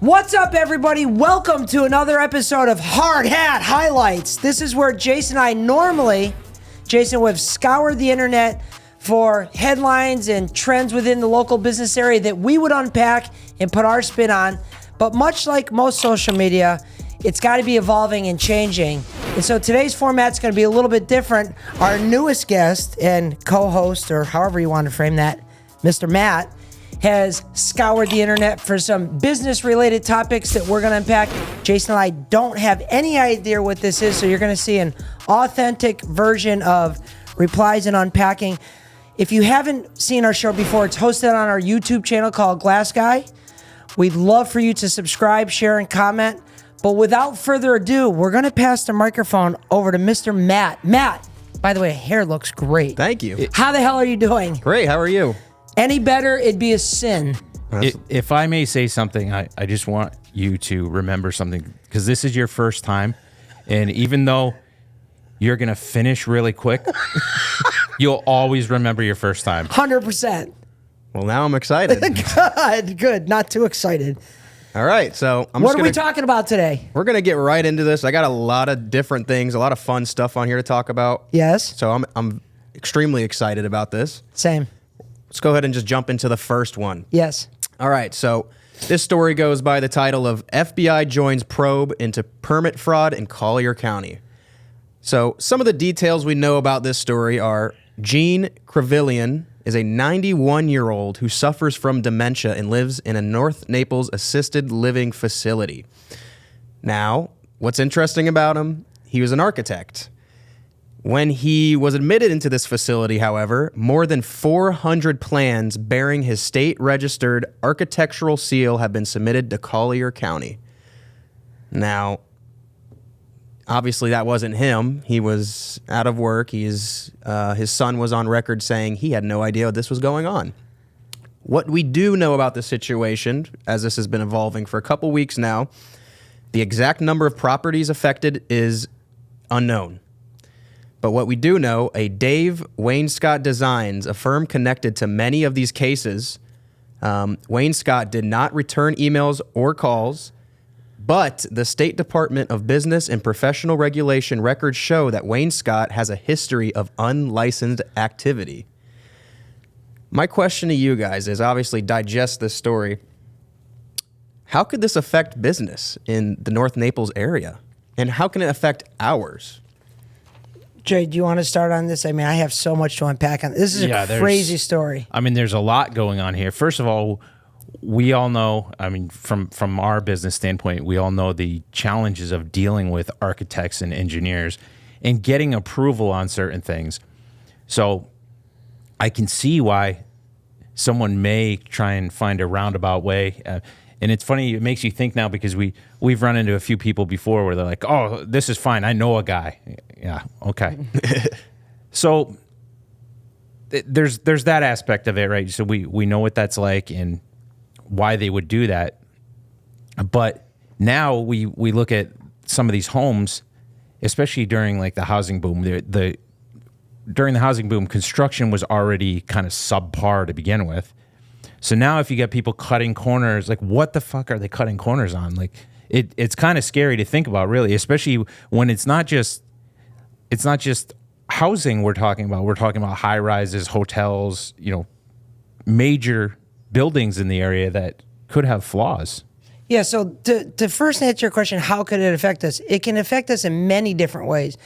What's up, everybody? Welcome to another episode of Hard Hat Highlights. This is where Jason and I normally, Jason would have scoured the internet for headlines and trends within the local business area that we would unpack and put our spin on. But much like most social media, it's got to be evolving and changing. And so today's format's going to be a little bit different. Our newest guest and co-host, or however you want to frame that, Mr. Matt, has scoured the internet for some business-related topics that we're going to unpack. Jason and I don't have any idea what this is, so you're going to see an authentic version of replies and unpacking. If you haven't seen our show before, it's hosted on our YouTube channel called Glass Guy. We'd love for you to subscribe, share, and comment. But without further ado, we're going to pass the microphone over to Mr. Matt. Matt, by the way, hair looks great. Thank you. How the hell are you doing? Great. How are you? Any better, it'd be a sin. If I may say something, I just want you to remember something, because this is your first time, and even though you're going to finish really quick, you'll always remember your first time. 100%. Well, now I'm excited. Good. Not too excited. All right. So What are we talking about today? We're going to get right into this. I got a lot of different things, a lot of fun stuff on here to talk about. Yes. So I'm extremely excited about this. Same. Let's go ahead and just jump into the first one. Yes. All right. So this story goes by the title of FBI Joins Probe into Permit Fraud in Collier County. So some of the details we know about this story are Gene Crevillian is a 91-year-old who suffers from dementia and lives in a North Naples assisted living facility. Now, what's interesting about him? He was an architect. When he was admitted into this facility, however, more than 400 plans bearing his state-registered architectural seal have been submitted to Collier County. Now, obviously that wasn't him. He was out of work. His son was on record saying he had no idea this was going on. What we do know about the situation, as this has been evolving for a couple weeks now, the exact number of properties affected is unknown. But what we do know, a Dave Wainscott Designs, a firm connected to many of these cases, Wainscott did not return emails or calls, but the State Department of Business and Professional Regulation records show that Wainscott has a history of unlicensed activity. My question to you guys is, obviously digest this story. How could this affect business in the North Naples area? And how can it affect ours? Jay, do you want to start on this? I mean, I have so much to unpack on this. Is a crazy story. I mean, there's a lot going on here. First of all, we all know, I mean, from our business standpoint, we all know the challenges of dealing with architects and engineers and getting approval on certain things. So I can see why someone may try and find a roundabout way. And it's funny, it makes you think now, because we've run into a few people before where they're like, oh, this is fine. I know a guy. Yeah, okay. So there's that aspect of it, right? So we know what that's like and why they would do that. But now we look at some of these homes, especially during like the housing boom. During the housing boom, construction was already kind of subpar to begin with. So now if you get people cutting corners, like what the fuck are they cutting corners on? Like it's kind of scary to think about, really, especially when it's not just housing we're talking about. We're talking about high rises, hotels, major buildings in the area that could have flaws. Yeah, so to first answer your question, how could it affect us? It can affect us in many different ways.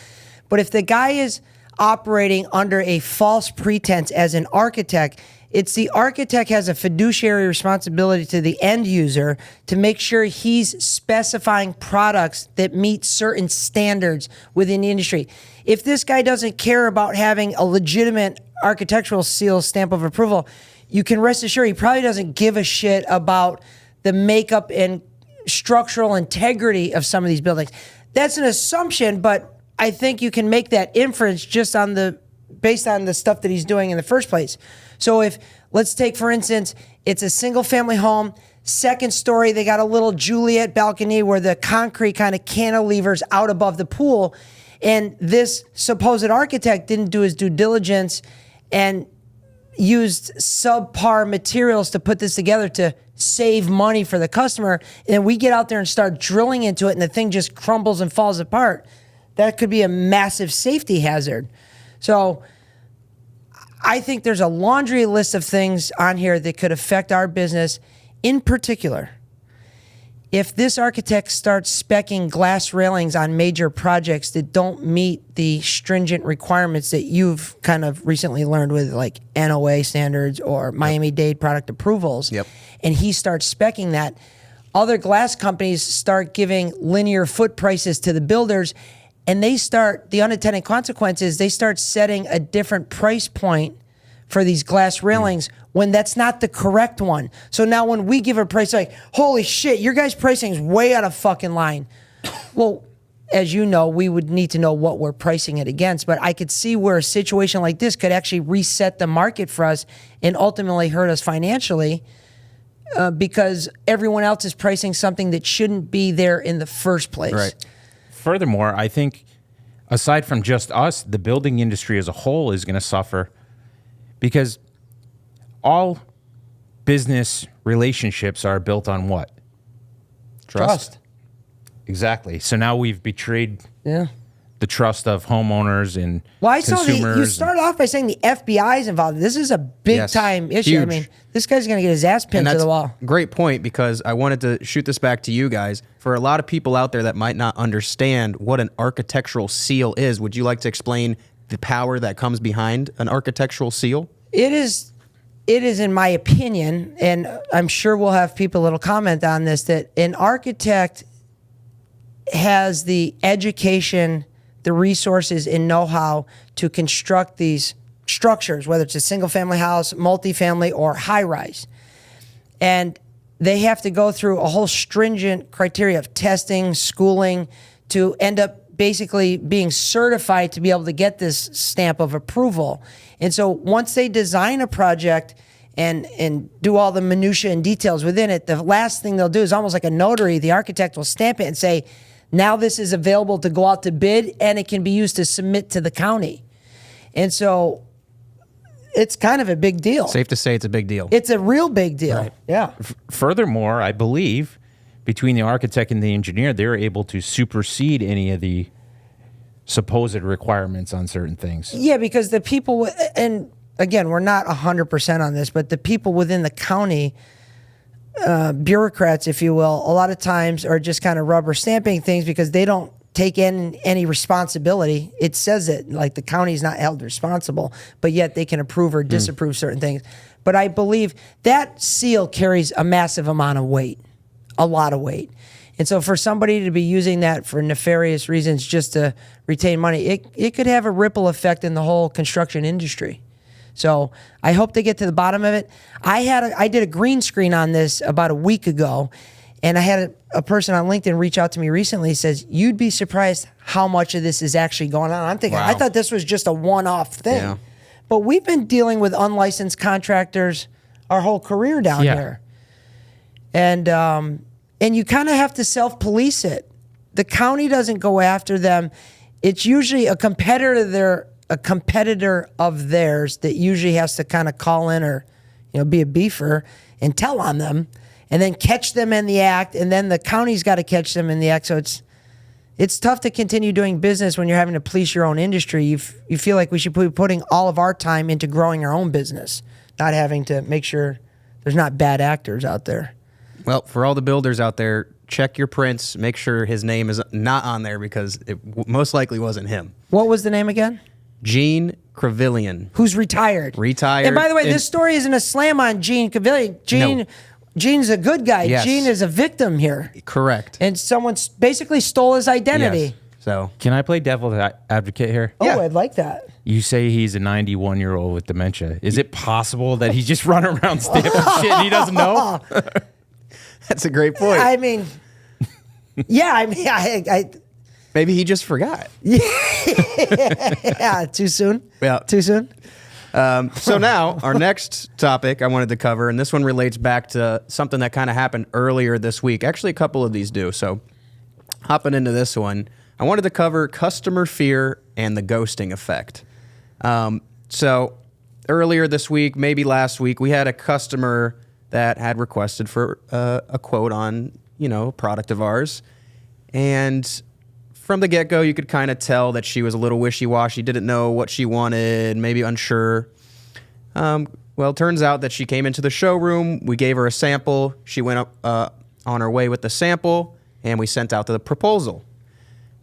But if the guy is operating under a false pretense as an architect, it's the architect has a fiduciary responsibility to the end user to make sure he's specifying products that meet certain standards within the industry. If this guy doesn't care about having a legitimate architectural seal stamp of approval, you can rest assured he probably doesn't give a shit about the makeup and structural integrity of some of these buildings. That's an assumption, but I think you can make that inference just based on the stuff that he's doing in the first place. So if, let's take, for instance, it's a single family home Second story, they got a little Juliet balcony where the concrete kind of cantilevers out above the pool. And this supposed architect didn't do his due diligence and used subpar materials to put this together to save money for the customer. And we get out there and start drilling into it and the thing just crumbles and falls apart. That could be a massive safety hazard. So I think there's a laundry list of things on here that could affect our business. In particular, if this architect starts speccing glass railings on major projects that don't meet the stringent requirements that you've kind of recently learned with like NOA standards or Miami-Dade product approvals, and he starts speccing that, other glass companies start giving linear foot prices to the builders, and they start, the unintended consequences, they start setting a different price point for these glass railings when that's not the correct one. So now when we give a price like, holy shit, your guys' pricing is way out of fucking line. Well, as you know, we would need to know what we're pricing it against, but I could see where a situation like this could actually reset the market for us and ultimately hurt us financially because everyone else is pricing something that shouldn't be there in the first place. Right. Furthermore, I think aside from just us, the building industry as a whole is going to suffer because all business relationships are built on what? Trust. Exactly. So now we've betrayed the trust of homeowners and well, I saw consumers. you start off by saying the FBI is involved. This is a big time issue. Huge. I mean, this guy's going to get his ass pinned to the wall. Great point, because I wanted to shoot this back to you guys. For a lot of people out there that might not understand what an architectural seal is, would you like to explain the power that comes behind an architectural seal? It is, in my opinion, and I'm sure we'll have people that'll comment on this, that an architect has the education, the resources, and know-how to construct these structures, whether it's a single-family house, multifamily, or high-rise. And they have to go through a whole stringent criteria of testing, schooling, to end up basically being certified to be able to get this stamp of approval. And so once they design a project and do all the minutia and details within it, the last thing they'll do is almost like a notary. The architect will stamp it and say, now this is available to go out to bid and it can be used to submit to the county. And so it's kind of a big deal. Safe to say it's a big deal. It's a real big deal. Right. Yeah. Furthermore, I believe between the architect and the engineer, they're able to supersede any of the supposed requirements on certain things. Yeah, because the people, and again, we're not 100% on this, but the people within the county, bureaucrats, if you will, a lot of times are just kind of rubber stamping things because they don't take in any responsibility. It says it, like the county is not held responsible, but yet they can approve or disapprove certain things. But I believe that seal carries a massive amount of weight. A lot of weight. And so for somebody to be using that for nefarious reasons just to retain money, it could have a ripple effect in the whole construction industry. So I hope they get to the bottom of it. I did a green screen on this about a week ago, and I had a person on LinkedIn reach out to me recently. Says, you'd be surprised how much of this is actually going on. I'm thinking, wow. I thought this was just a one-off thing. Yeah. But we've been dealing with unlicensed contractors our whole career down here. And you kind of have to self-police it. The county doesn't go after them. It's usually a competitor of theirs that usually has to kind of call in or, be a beefer and tell on them, and then catch them in the act, and then the county's got to catch them in the act. So it's tough to continue doing business when you're having to police your own industry. You feel like we should be putting all of our time into growing our own business, not having to make sure there's not bad actors out there. Well, for all the builders out there, check your prints. Make sure his name is not on there because it most likely wasn't him. What was the name again? Gene Crevillian. Who's retired. Retired. And by the way, this story isn't a slam on Gene Crevillian. Gene's a good guy. Yes. Gene is a victim here. Correct. And someone basically stole his identity. Yes. So can I play devil's advocate here? Oh, yeah. I'd like that. You say he's a 91-year-old with dementia. Is it possible that he's just running around stamping shit and he doesn't know? That's a great point. I mean, yeah, I maybe he just forgot. Yeah, too soon? Yeah. Too soon? So now, our next topic I wanted to cover, and this one relates back to something that kind of happened earlier this week. Actually, a couple of these do. So hopping into this one, I wanted to cover customer fear and the ghosting effect. So earlier this week, maybe last week, we had a customer that had requested for a quote on, a product of ours. And from the get-go, you could kind of tell that she was a little wishy-washy, didn't know what she wanted, maybe unsure. Well, it turns out that she came into the showroom. We gave her a sample. She went up on her way with the sample, and we sent out the proposal.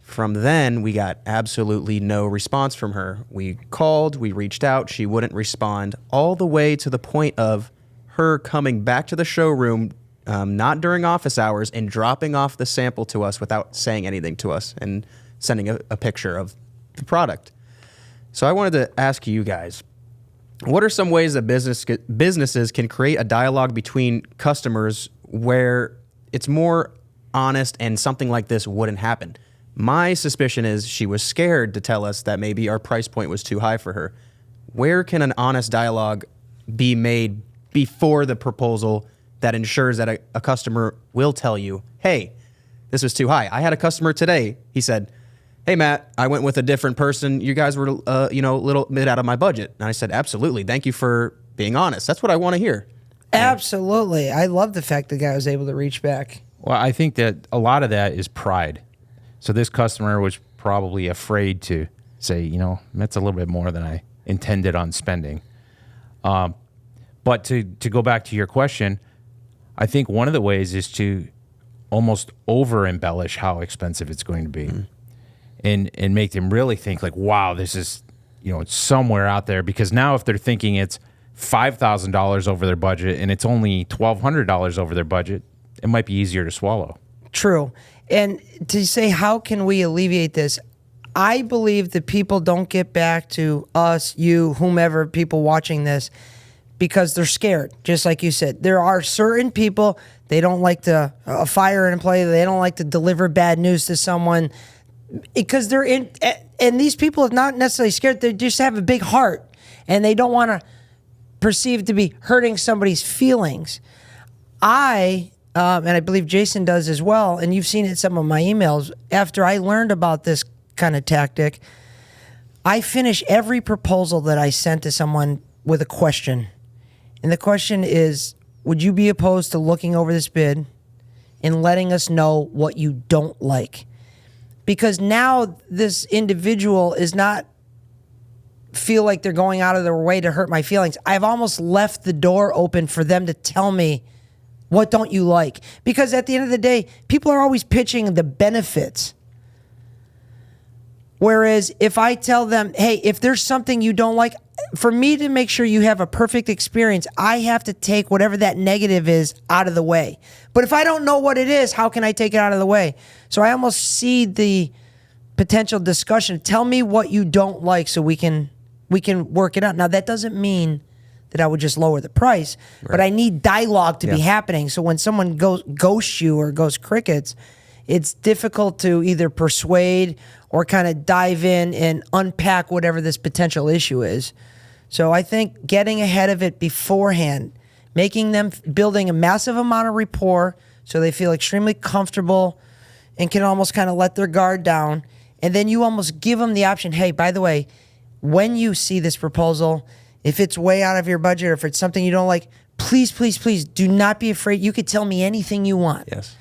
From then, we got absolutely no response from her. We called, we reached out, she wouldn't respond, all the way to the point of her coming back to the showroom, not during office hours, and dropping off the sample to us without saying anything to us and sending a picture of the product. So I wanted to ask you guys, what are some ways that businesses can create a dialogue between customers where it's more honest and something like this wouldn't happen? My suspicion is she was scared to tell us that maybe our price point was too high for her. Where can an honest dialogue be made before the proposal that ensures that a customer will tell you, hey, this was too high? I had a customer today. He said, hey, Matt, I went with a different person. You guys were, a little bit out of my budget. And I said, absolutely. Thank you for being honest. That's what I want to hear. Absolutely. I love the fact the guy was able to reach back. Well, I think that a lot of that is pride. So this customer was probably afraid to say, that's a little bit more than I intended on spending. But to go back to your question, I think one of the ways is to almost over embellish how expensive it's going to be, and make them really think like, wow, this is, it's somewhere out there. Because now if they're thinking it's $5,000 over their budget and it's only $1,200 over their budget, it might be easier to swallow. True. And to say, how can we alleviate this? I believe that people don't get back to us, you, whomever, people watching this, because they're scared. Just like you said, there are certain people, they don't like to fire an employee. They don't like to deliver bad news to someone because they're in. And these people are not necessarily scared. They just have a big heart and they don't want to perceive to be hurting somebody's feelings. And I believe Jason does as well, and you've seen it in some of my emails, after I learned about this kind of tactic, I finish every proposal that I sent to someone with a question. And the question is, would you be opposed to looking over this bid and letting us know what you don't like? Because now this individual is not feel like they're going out of their way to hurt my feelings. I've almost left the door open for them to tell me, what don't you like? Because at the end of the day, people are always pitching the benefits. Whereas if I tell them, hey, if there's something you don't like, for me to make sure you have a perfect experience, I have to take whatever that negative is out of the way. But if I don't know what it is, how can I take it out of the way? So I almost see the potential discussion. Tell me what you don't like so we can work it out. Now, that doesn't mean that I would just lower the price, but I need dialogue to be happening. So when someone ghosts you or goes crickets, it's difficult to either persuade or kind of dive in and unpack whatever this potential issue is. So I think getting ahead of it beforehand, making them, building a massive amount of rapport so they feel extremely comfortable and can almost kind of let their guard down. And then you almost give them the option, hey, by the way, when you see this proposal, if it's way out of your budget or if it's something you don't like, please, please, please do not be afraid. You could tell me anything you want. Yes.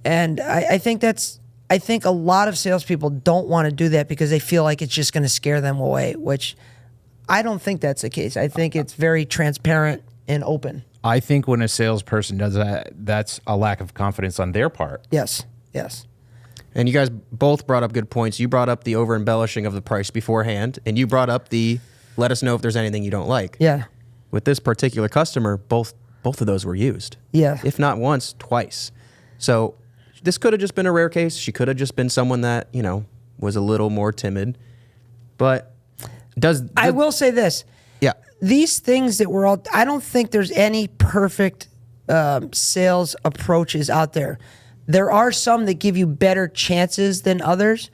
And I think a lot of salespeople don't want to do that because they feel like it's just going to scare them away, which I don't think that's the case. I think it's very transparent and open. I think when a salesperson does that, that's a lack of confidence on their part. Yes. And you guys both brought up good points. You brought up the over-embellishing of the price beforehand, and you brought up the let us know if there's anything you don't like. Yeah. With this particular customer, both of those were used. Yeah. If not once, twice. So this could have just been a rare case. She could have just been someone that, was a little more timid. But I will say this. Yeah. These things that I don't think there's any perfect sales approaches out there. There are some that give you better chances than others.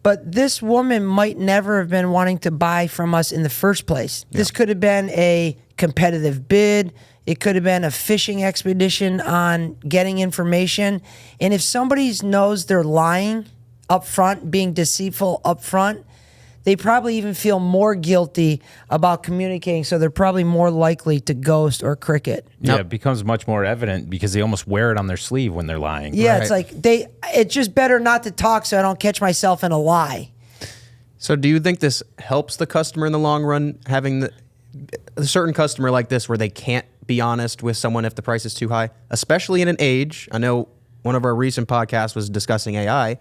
But this woman might never have been wanting to buy from us in the first place. This could have been a competitive bid. It could have been a fishing expedition on getting information. And if somebody knows they're lying up front, being deceitful up front, they probably even feel more guilty about communicating. So they're probably more likely to ghost or cricket. Yeah, it becomes much more evident because they almost wear it on their sleeve when they're lying. Yeah, it's like it's just better not to talk so I don't catch myself in a lie. So do you think this helps the customer in the long run, having a certain customer like this where they can't be honest with someone if the price is too high, especially in an age? I know one of our recent podcasts was discussing AI.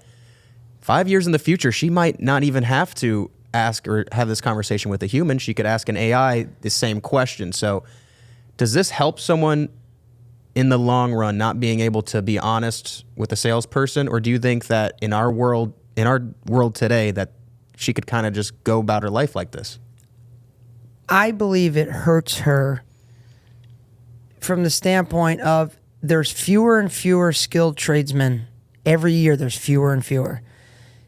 5 years in the future, she might not even have to ask or have this conversation with a human. She could ask an AI the same question. So does this help someone in the long run not being able to be honest with a salesperson? Or do you think that in our world today, that she could kind of just go about her life like this? I believe it hurts her from the standpoint of there's fewer and fewer skilled tradesmen. Every year there's fewer and fewer.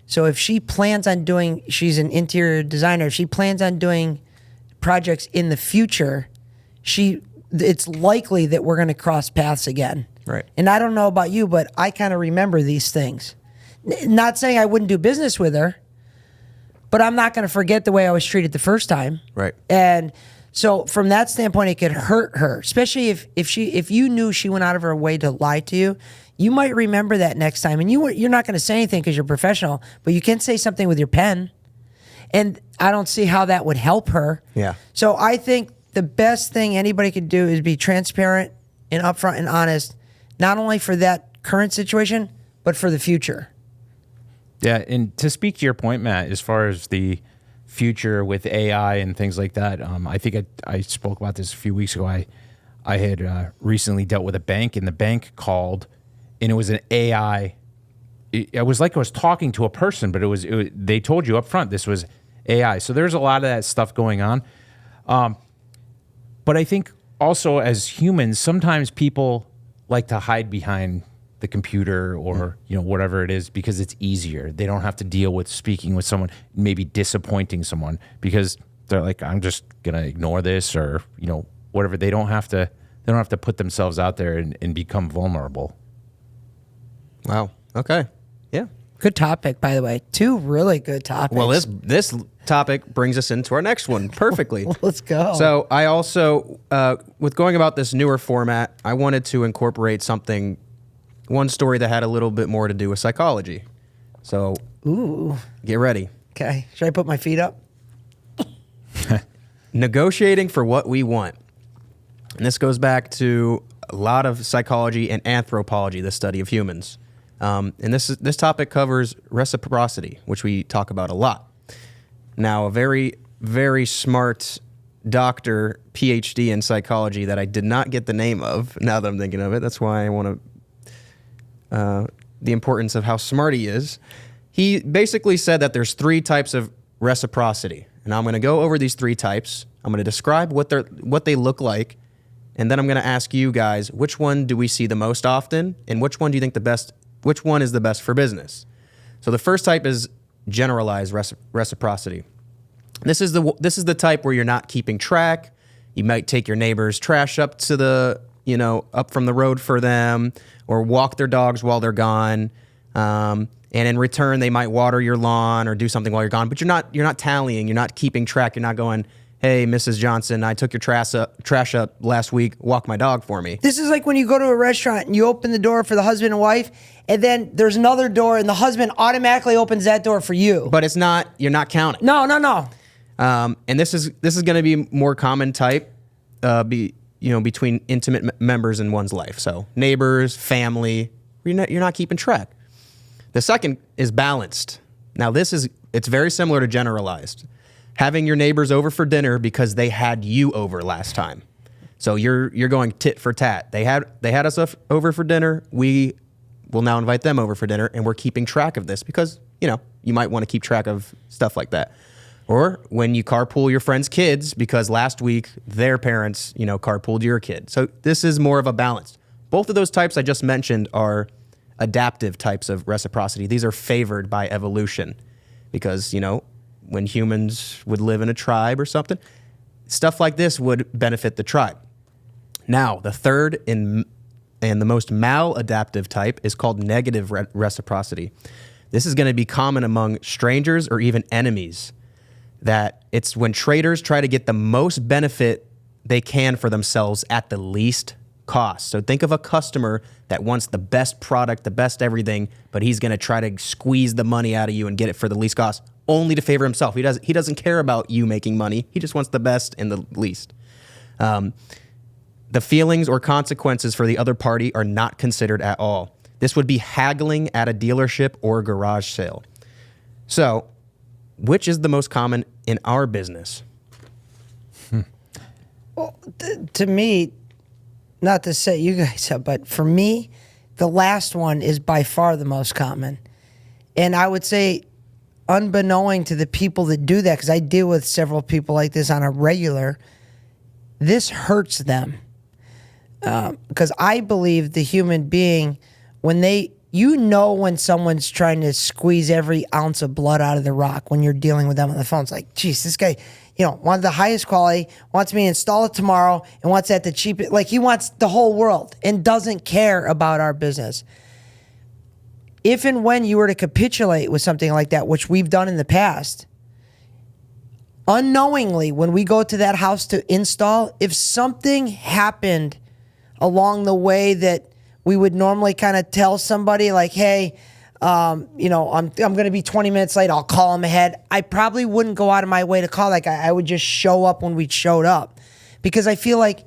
So if she plans on doing, she's an interior designer, if she plans on doing projects in the future, it's likely that we're going to cross paths again. Right. And I don't know about you, but I kind of remember these things. Not saying I wouldn't do business with her, but I'm not going to forget the way I was treated the first time. Right. And so from that standpoint, it could hurt her, especially if you knew she went out of her way to lie to you. You might remember that next time, and you're not going to say anything because you're professional, but you can say something with your pen. And I don't see how that would help her. Yeah. So I think the best thing anybody could do is be transparent and upfront and honest, not only for that current situation, but for the future. Yeah, and to speak to your point, Matt, as far as the future with AI and things like that, I think I spoke about this a few weeks ago. I had recently dealt with a bank, and the bank called, and it was an AI. It was like I was talking to a person, but they told you up front this was AI. So there's a lot of that stuff going on. But I think also as humans, sometimes people like to hide behind the computer or whatever it is because it's easier. They don't have to deal with speaking with someone, maybe disappointing someone because they're like, I'm just gonna ignore this or whatever. They don't have to put themselves out there and become vulnerable. Wow. Okay. Yeah. Good topic, by the way. Two really good topics. Well, this topic brings us into our next one perfectly. Let's go. So I also, with going about this newer format, I wanted to incorporate one story that had a little bit more to do with psychology. So get ready. Okay. Should I put my feet up? Negotiating for what we want. And this goes back to a lot of psychology and anthropology, the study of humans. And this topic covers reciprocity, which we talk about a lot. Now, a very, very smart doctor, PhD in psychology that I did not get the name of, now that I'm thinking of it, that's why I want to, the importance of how smart he is. He basically said that there's 3 types of reciprocity. And I'm going to go over these 3 types. I'm going to describe what they look like. And then I'm going to ask you guys, which one do we see the most often? And which one do you think which one is the best for business? So the first type is generalized reciprocity. This is the type where you're not keeping track. You might take your neighbor's trash up to up from the road for them, or walk their dogs while they're gone. And in return, they might water your lawn or do something while you're gone. But you're not tallying. You're not keeping track. You're not going, hey, Mrs. Johnson, I took your trash up last week. Walk my dog for me. This is like when you go to a restaurant and you open the door for the husband and wife, and then there's another door, and the husband automatically opens that door for you. But it's not. You're not counting. No. And this is going to be more common type, between intimate members in one's life. So neighbors, family, you're not keeping track. The second is balanced. Now it's very similar to generalized. Having your neighbors over for dinner because they had you over last time. So you're going tit for tat. They had us over for dinner. We will now invite them over for dinner, and we're keeping track of this because, you might want to keep track of stuff like that. Or when you carpool your friends' kids because last week their parents, carpooled your kid. So this is more of a balance. Both of those types I just mentioned are adaptive types of reciprocity. These are favored by evolution because, when humans would live in a tribe or something, stuff like this would benefit the tribe. Now, the third and the most maladaptive type is called negative reciprocity. This is going to be common among strangers or even enemies. That it's when traders try to get the most benefit they can for themselves at the least cost. So think of a customer that wants the best product, the best everything, but he's going to try to squeeze the money out of you and get it for the least cost, only to favor himself. He doesn't care about you making money. He just wants the best and the least. The feelings or consequences for the other party are not considered at all. This would be haggling at a dealership or garage sale. So, which is the most common in our business? Well, to me, not to set you guys up, but for me, the last one is by far the most common. And I would say, unbeknown to the people that do that, because I deal with several people like this on a regular, this hurts them. Because I believe the human being, when when someone's trying to squeeze every ounce of blood out of the rock when you're dealing with them on the phone. It's like, geez, this guy, wanted the highest quality, wants me to install it tomorrow, and wants that the cheapest. Like, he wants the whole world and doesn't care about our business. If and when you were to capitulate with something like that, which we've done in the past, unknowingly, when we go to that house to install, if something happened along the way that we would normally kind of tell somebody, like, hey, I'm going to be 20 minutes late, I'll call them ahead. I probably wouldn't go out of my way to call that guy. I would just show up when we showed up, because I feel like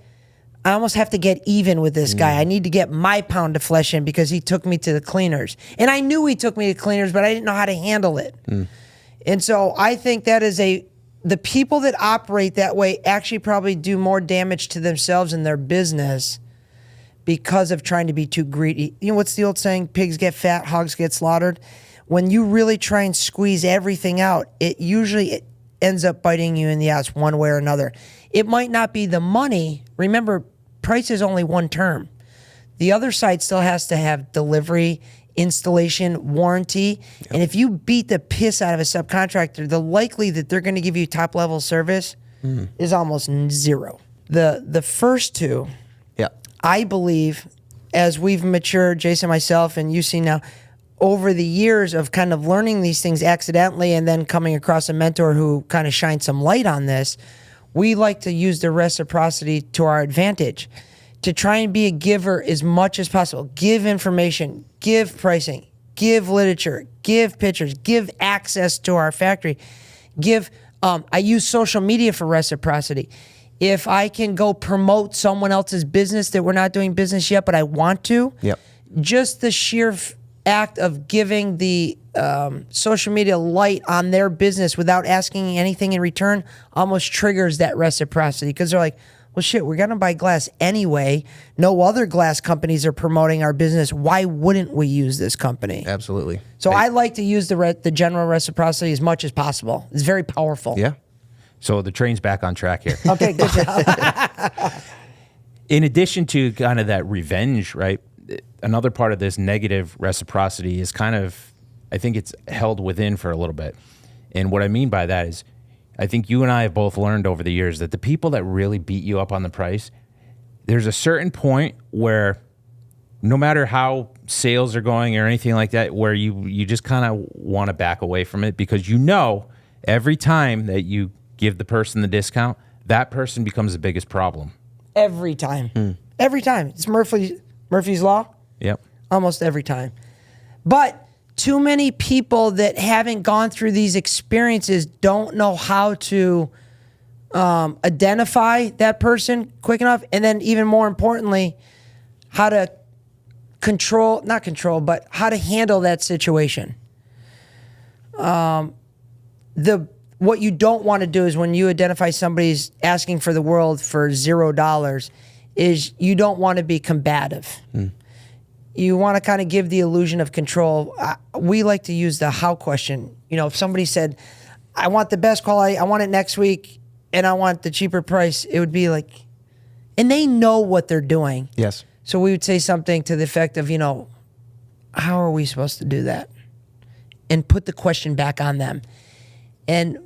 I almost have to get even with this guy. I need to get my pound of flesh in because he took me to the cleaners. And I knew he took me to cleaners, but I didn't know how to handle it. And so I think that is the people that operate that way actually probably do more damage to themselves and their business because of trying to be too greedy. What's the old saying? Pigs get fat, hogs get slaughtered. When you really try and squeeze everything out, it usually ends up biting you in the ass one way or another. It might not be the money. Remember, price is only one term. The other side still has to have delivery, installation, warranty. Yep. And if you beat the piss out of a subcontractor, the likely that they're going to give you top level service is almost zero. The first two, I believe, as we've matured, Jason, myself, and you see now, over the years of kind of learning these things accidentally and then coming across a mentor who kind of shined some light on this, we like to use the reciprocity to our advantage, to try and be a giver as much as possible. Give information, give pricing, give literature, give pictures, give access to our factory, I use social media for reciprocity. If I can go promote someone else's business that we're not doing business yet, but I want to, just the sheer act of giving the social media light on their business without asking anything in return almost triggers that reciprocity, because they're like, well, shit, we're going to buy glass anyway. No other glass companies are promoting our business. Why wouldn't we use this company? Absolutely. So I like to use the general reciprocity as much as possible. It's very powerful. Yeah. So the train's back on track here. Okay, good job. In addition to kind of that revenge, right? Another part of this negative reciprocity is kind of, I think it's held within for a little bit. And what I mean by that is, I think you and I have both learned over the years that the people that really beat you up on the price, there's a certain point where no matter how sales are going or anything like that, where you just kind of want to back away from it, because every time that you give the person the discount, that person becomes the biggest problem. Every time. Every time. It's Murphy's Law. Yep. Almost every time. But too many people that haven't gone through these experiences don't know how to identify that person quick enough. And then even more importantly, how to how to handle that situation. What you don't want to do is when you identify somebody's asking for the world for $0, is you don't want to be combative. You want to kind of give the illusion of control. We like to use the how question. If somebody said, I want the best quality, I want it next week, and I want the cheaper price, it would be like, and they know what they're doing. Yes. So we would say something to the effect of, how are we supposed to do that? and put the question back on them. And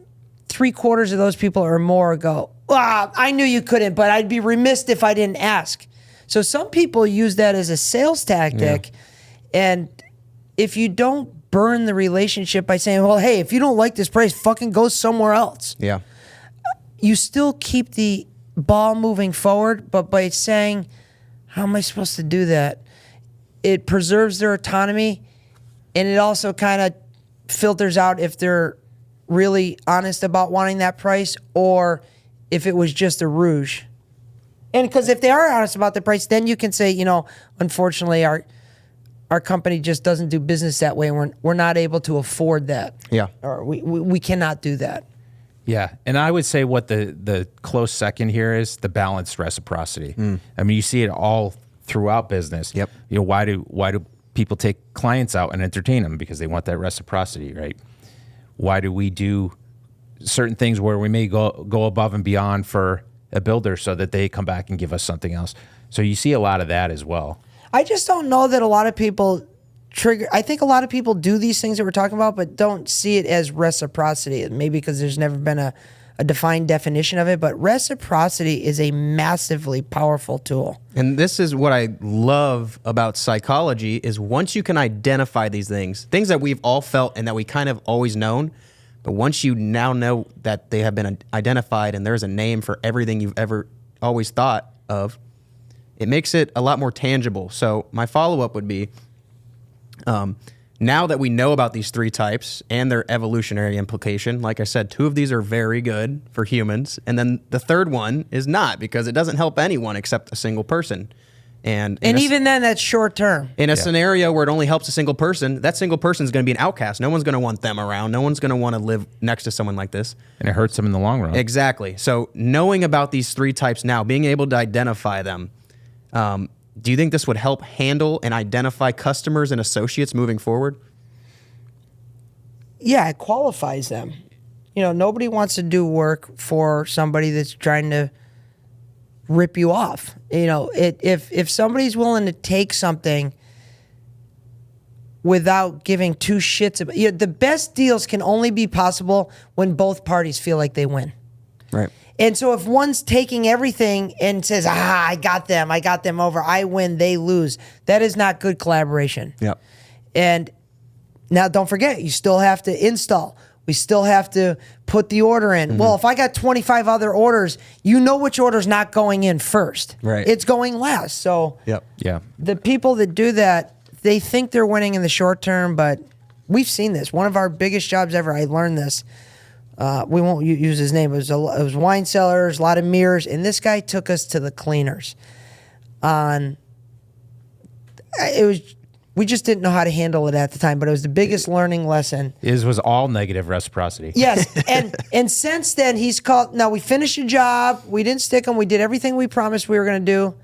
3/4 of those people or more go, I knew you couldn't, but I'd be remiss if I didn't ask. So some people use that as a sales tactic. And if you don't burn the relationship by saying, well, hey, if you don't like this price, fucking go somewhere else. Yeah. You still keep the ball moving forward, but by saying, how am I supposed to do that? It preserves their autonomy, and it also kind of filters out if they're really honest about wanting that price or if it was just a rouge. And because if they are honest about the price, then you can say, you know, unfortunately, our company just doesn't do business that way, and we're not able to afford that. Yeah. Or we cannot do that. Yeah, and I would say what the close second here is the balanced reciprocity. I mean, you see it all throughout business. Yep. You know, why do people take clients out and entertain them? Because they want that reciprocity, right? Why do we do certain things where we may go above and beyond for a builder so that they come back and give us something else? So you see a lot of that as well. I just don't know that a lot of people I think a lot of people do these things that we're talking about, but don't see it as reciprocity. Maybe because there's never been a defined definition of it. But reciprocity is a massively powerful tool. And this is what I love about psychology is once you can identify these things that we've all felt and that we kind of always known, but once you now know that they have been identified and there's a name for everything you've ever always thought of, it makes it a lot more tangible. So my follow-up would be, now that we know about these three types and their evolutionary implication, like I said, 2 of these are very good for humans. And then the third one is not, because it doesn't help anyone except a single person. And even then, that's short term. In a scenario where it only helps a single person, that single person is going to be an outcast. No one's going to want them around. No one's going to want to live next to someone like this. And it hurts them in the long run. Exactly. So knowing about these 3 types now, being able to identify them, do you think this would help handle and identify customers and associates moving forward? Yeah, it qualifies them. You know, nobody wants to do work for somebody that's trying to rip you off. You know, if somebody's willing to take something without giving 2 shits about, you know, the best deals can only be possible when both parties feel like they win. Right. And so if one's taking everything and says, I got them over, I win, they lose, that is not good collaboration. Yep. And now don't forget, you still have to install. We still have to put the order in. Well, if I got 25 other orders, you know which order's not going in first. Right. It's going last. So Yep. Yeah. the people that do that, they think they're winning in the short term, but we've seen this. One of our biggest jobs ever, I learned this. We won't use his name. It was wine cellars, a lot of mirrors, and this guy took us to the cleaners. We just didn't know how to handle it at the time, but it was the biggest learning lesson. It was all negative reciprocity. Yes, and since then he's called. Now we finished the job. We didn't stick him. We did everything we promised we were going to do.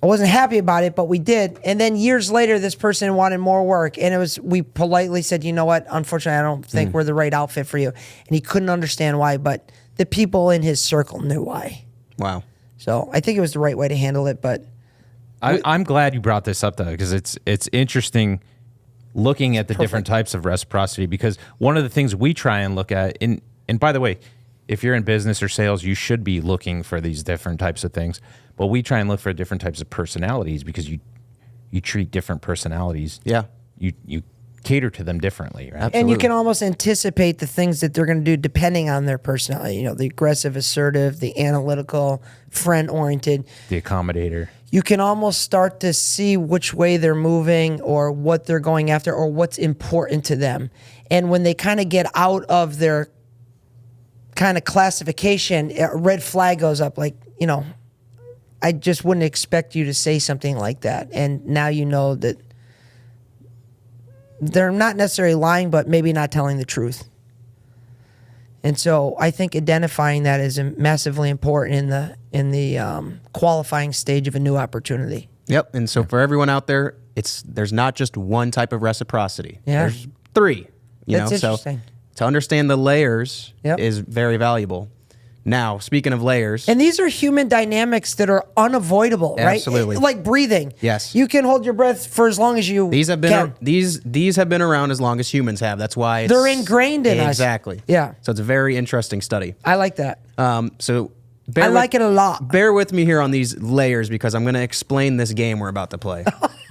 I wasn't happy about it, but we did. And then years later, this person wanted more work, and we politely said, you know what? Unfortunately, I don't think we're the right outfit for you. And he couldn't understand why, but the people in his circle knew why. Wow. So I think it was the right way to handle it, but. I'm glad you brought this up, though, because it's interesting looking at the different types of reciprocity, because one of the things we try and look at, and by the way, if you're in business or sales, you should be looking for these different types of things. But we try and look for different types of personalities because you treat different personalities. Yeah. You cater to them differently, right? And you can almost anticipate the things that they're going to do depending on their personality. You know, the aggressive, assertive, the analytical, friend-oriented. The accommodator. You can almost start to see which way they're moving or what they're going after or what's important to them. And when they kind of get out of their kind of classification, a red flag goes up like, you know, I just wouldn't expect you to say something like that. And now you know that they're not necessarily lying, but maybe not telling the truth. And so I think identifying that is massively important in the qualifying stage of a new opportunity. Yep. And so for everyone out there, there's not just one type of reciprocity. Yeah. There's 3. That's interesting. So to understand the layers Yep. is very valuable. Now, speaking of layers, And these are human dynamics that are unavoidable, right? Absolutely. Like breathing. Yes. You can hold your breath for as long as you these have been can. these have been around as long as humans have. That's why They're ingrained in us. Exactly. Yeah. So it's a very interesting study. I like that. So I like it a lot. Bear with me here on these layers because I'm going to explain this game we're about to play.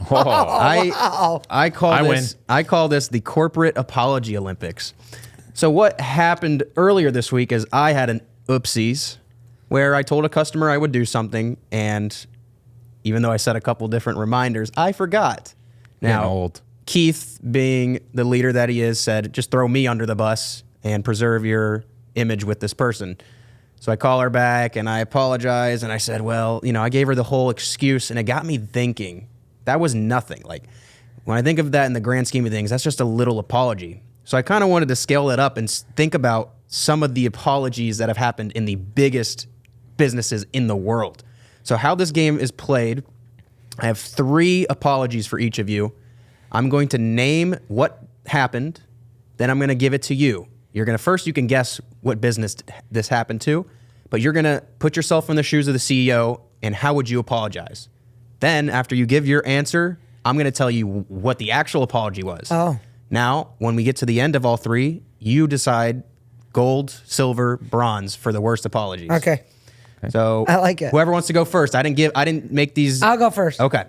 I call this the corporate apology Olympics. So what happened earlier this week is I had an oopsies where I told a customer I would do something, and even though I set a couple different reminders, I forgot. Now, Getting old. Keith, being the leader that he is, said, just throw me under the bus and preserve your image with this person. So I call her back and I apologize, and I said, well, I gave her the whole excuse, and it got me thinking. That was nothing. Like, when I think of that in the grand scheme of things, that's just a little apology. So I kind of wanted to scale that up and think about some of the apologies that have happened in the biggest businesses in the world. So how this game is played, I have 3 apologies for each of you. I'm going to name what happened, then I'm going to give it to you. You're going to first, you can guess what business this happened to, but you're going to put yourself in the shoes of the CEO and how would you apologize? Then after you give your answer, I'm going to tell you what the actual apology was. Oh. Now, when we get to the end of all 3, you decide gold, silver, bronze for the worst apologies. Okay. So I like it. Whoever wants to go first. I didn't make these. I'll go first. Okay.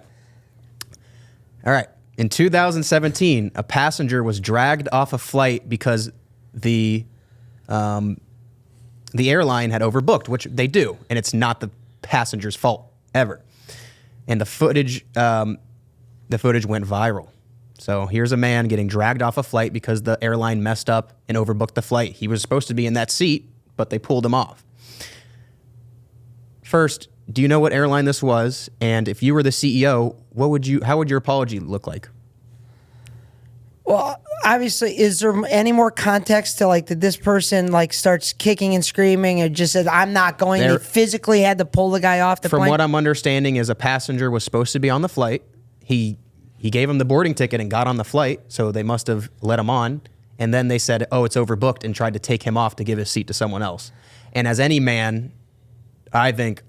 All right. In 2017, a passenger was dragged off a flight because the airline had overbooked, which they do, and it's not the passenger's fault ever. And the footage went viral. So here's a man getting dragged off a flight because the airline messed up and overbooked the flight. He was supposed to be in that seat, but they pulled him off. First, do you know what airline this was? And if you were the CEO, how would your apology look like? Well, obviously, is there any more context to did this person starts kicking and screaming and just says, I'm not going? They physically had to pull the guy off the plane? From what I'm understanding is a passenger was supposed to be on the flight. He gave him the boarding ticket and got on the flight, so they must have let him on. And then they said, oh, it's overbooked, and tried to take him off to give his seat to someone else. And as any man, I think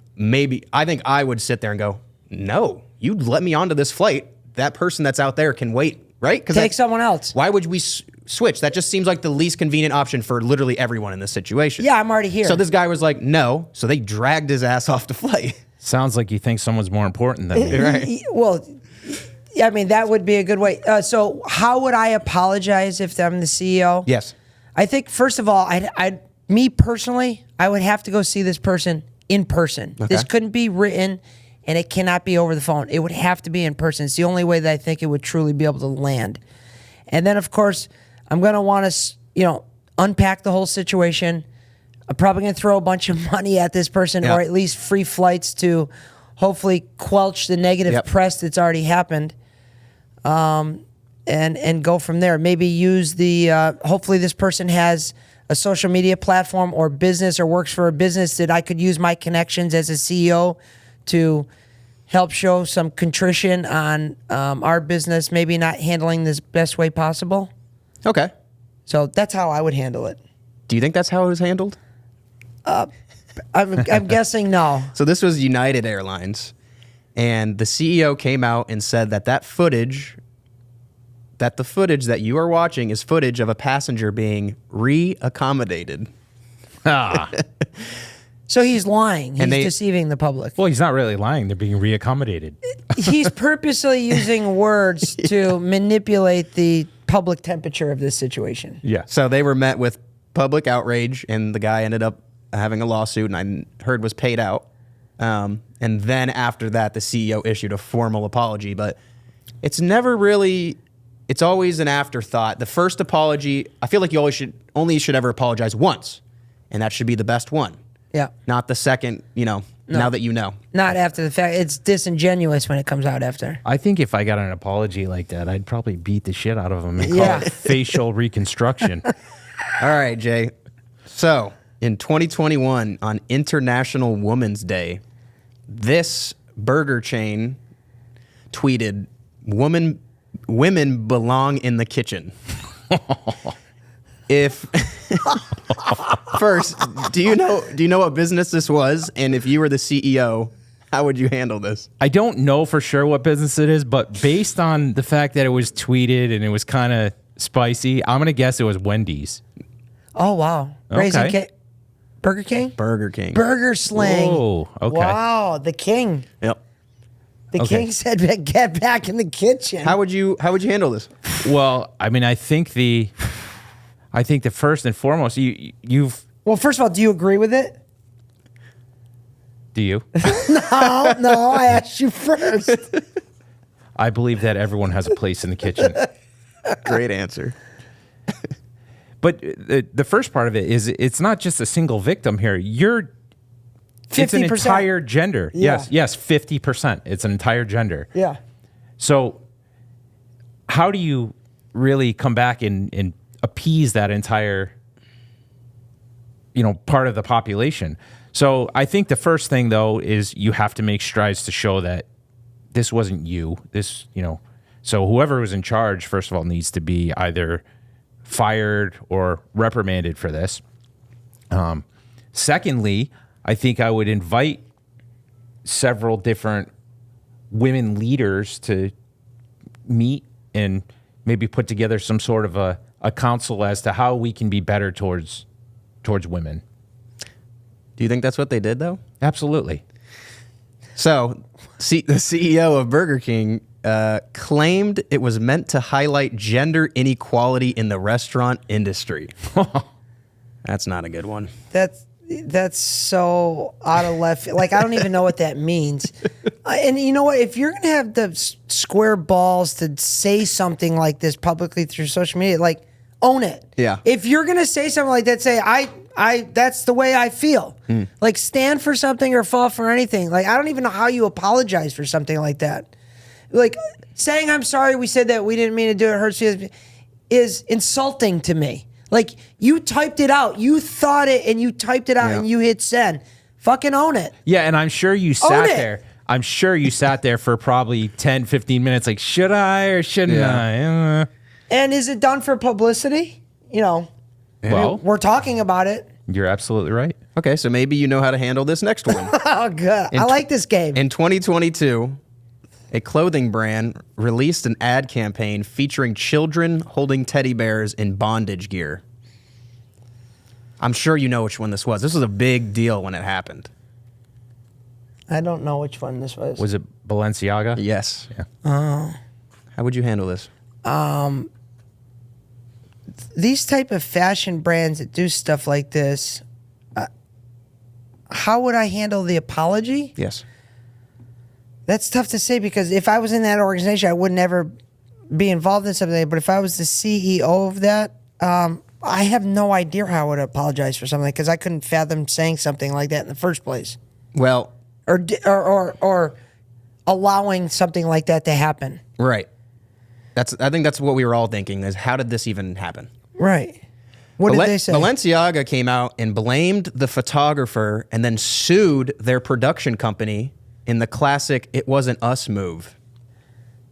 I would sit there and go, no, you let me onto this flight. That person that's out there can wait, right? Take someone else. Why would we switch? That just seems like the least convenient option for literally everyone in this situation. Yeah, I'm already here. So this guy was like, no. So they dragged his ass off the flight. Sounds like you think someone's more important than me. Right. Well, I mean, that would be a good way. So how would I apologize if I'm the CEO? Yes. I think, first of all, me personally, I would have to go see this person in person. Okay. This couldn't be written, and it cannot be over the phone. It would have to be in person. It's the only way that I think it would truly be able to land. And then, of course, I'm going to want to, unpack the whole situation. I'm probably going to throw a bunch of money at this person, Yeah. or at least free flights to hopefully quelch the negative press that's already happened. And go from there. Maybe use hopefully this person has a social media platform or business or works for a business that I could use my connections as a CEO to help show some contrition on our business, maybe not handling this best way possible. Okay. So that's how I would handle it. Do you think that's how it was handled? I'm guessing no. So this was United Airlines, and the CEO came out and said that the footage that you are watching is footage of a passenger being re-accommodated. Ah. So he's lying. He's And deceiving the public. Well, he's not really lying. They're being reaccommodated. He's purposely using words to manipulate the public temperature of this situation. Yeah. So they were met with public outrage, and the guy ended up having a lawsuit, and I heard was paid out. And then after that, the CEO issued a formal apology, but it's never really... It's always an afterthought. The first apology, I feel like you only should ever apologize once, and that should be the best one. Yeah. Not the second, now that you know. Not after the fact. It's disingenuous when it comes out after. I think if I got an apology like that, I'd probably beat the shit out of him and call Yeah. it facial reconstruction. All right, Jay. So in 2021, on International Women's Day, this burger chain tweeted, Women belong in the kitchen. If first, do you know what business this was? And if you were the CEO, how would you handle this? I don't know for sure what business it is, but based on the fact that it was tweeted and it was kind of spicy, I'm going to guess it was Wendy's. Oh, wow. Raising Burger King? Burger King. Burger Sling. Oh, okay. Wow, the king. Yep. The Okay. king said, "Get back in the kitchen." How would you handle this? Well, I mean, I think the first and foremost, you've Well, first of all, do you agree with it? do you? Oh, no, I asked you first. I believe that everyone has a place in the kitchen. Great answer. But the first part of it is it's not just a single victim here. It's an 50%. entire gender. Yeah. Yes, 50%. It's an entire gender. Yeah. So how do you really come back and appease that entire, part of the population? So I think the first thing, though, is you have to make strides to show that this wasn't you. So whoever was in charge, first of all, needs to be either fired or reprimanded for this. Secondly, I think I would invite several different women leaders to meet and maybe put together some sort of a council as to how we can be better towards women. Do you think that's what they did, though? Absolutely. So, the CEO of Burger King claimed it was meant to highlight gender inequality in the restaurant industry. That's not a good one. That's so out of left. Like, I don't even know what that means. And you know what? If you're gonna have the square balls to say something like this publicly through social media, like, own it. Yeah. If you're gonna say something like that, say I that's the way I feel. Like, stand for something or fall for anything. Like, I don't even know how you apologize for something like that. Like, saying I'm sorry, we said that, we didn't mean to do it, hurts feelings, is insulting to me. Like, you typed it out, you thought it, and you typed it out, Yeah. and you hit send. Fucking own it. Yeah, and I'm sure you Own sat it. there. I'm sure you sat there for probably 10, 15 minutes like, should I or shouldn't Yeah. I? And is it done for publicity? Well, We're talking about it. you're absolutely right. Okay, so maybe you know how to handle this next one. Oh, good. I like this game. In 2022, a clothing brand released an ad campaign featuring children holding teddy bears in bondage gear. I'm sure you know which one this was. This was a big deal when it happened. I don't know which one this was. Was it Balenciaga? Yes. Yeah. How would you handle this? These type of fashion brands that do stuff like this, how would I handle the apology? Yes. That's tough to say, because if I was in that organization, I would never be involved in something. But if I was the CEO of that, I have no idea how I would apologize for something, because I couldn't fathom saying something like that in the first place, Well, or allowing something like that to happen. right. I think that's what we were all thinking, is how did this even happen? Right. What did they say? Balenciaga came out and blamed the photographer and then sued their production company in the classic "it wasn't us" move.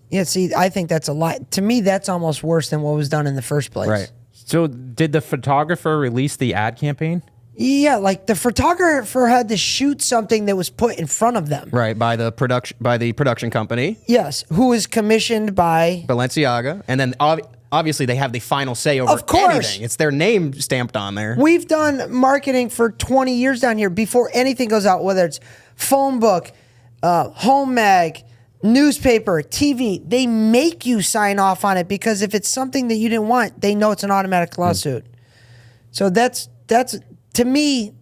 Yeah, see, I think that's a lot. To me, that's almost worse than what was done in the first place. Right. So did the photographer release the ad campaign? Yeah, like the photographer had to shoot something that was put in front of them. Right, by the production company, Yes, who was commissioned by... Balenciaga, and then obviously they have the final say over Of course. anything. It's their name stamped on there. We've done marketing for 20 years down here before anything goes out, whether it's phone book, home mag, newspaper, TV. They make you sign off on it, because if it's something that you didn't want, they know it's an automatic lawsuit. So that's to me,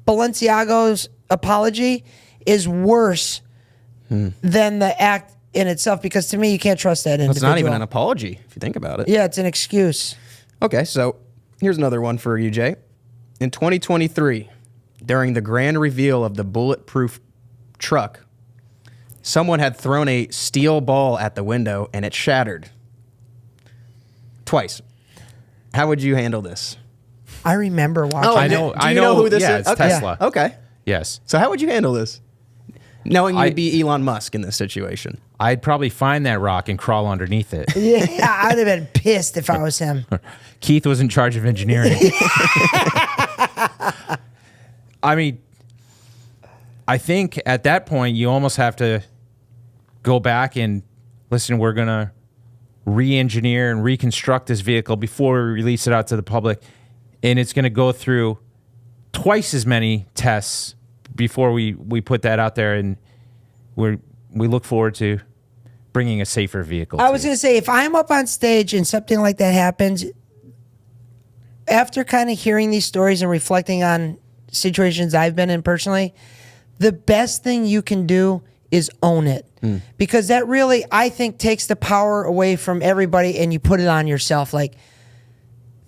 Balenciaga's apology is worse than the act in itself, because to me, you can't trust that individual. It's not even an apology if you think about it. Yeah, it's an excuse. Okay, so here's another one for you, Jay. In 2023, during the grand reveal of the bulletproof truck, someone had thrown a steel ball at the window and it shattered. Twice. How would you handle this? I remember watching. Oh, I know. Do you know who this yeah, is? It's Okay. Tesla. Okay. Yes. So how would you handle this? knowing you'd be Elon Musk in this situation. I'd probably find that rock and crawl underneath it. Yeah, I'd have been pissed if I was him. Keith was in charge of engineering. I mean, I think at that point you almost have to go back and listen, we're going to re-engineer and reconstruct this vehicle before we release it out to the public. And it's going to go through twice as many tests before we put that out there. And we look forward to bringing a safer vehicle. I was going to say, if I'm up on stage and something like that happens, after kind of hearing these stories and reflecting on situations I've been in personally, the best thing you can do is own it. Because that really, I think, takes the power away from everybody and you put it on yourself. Like,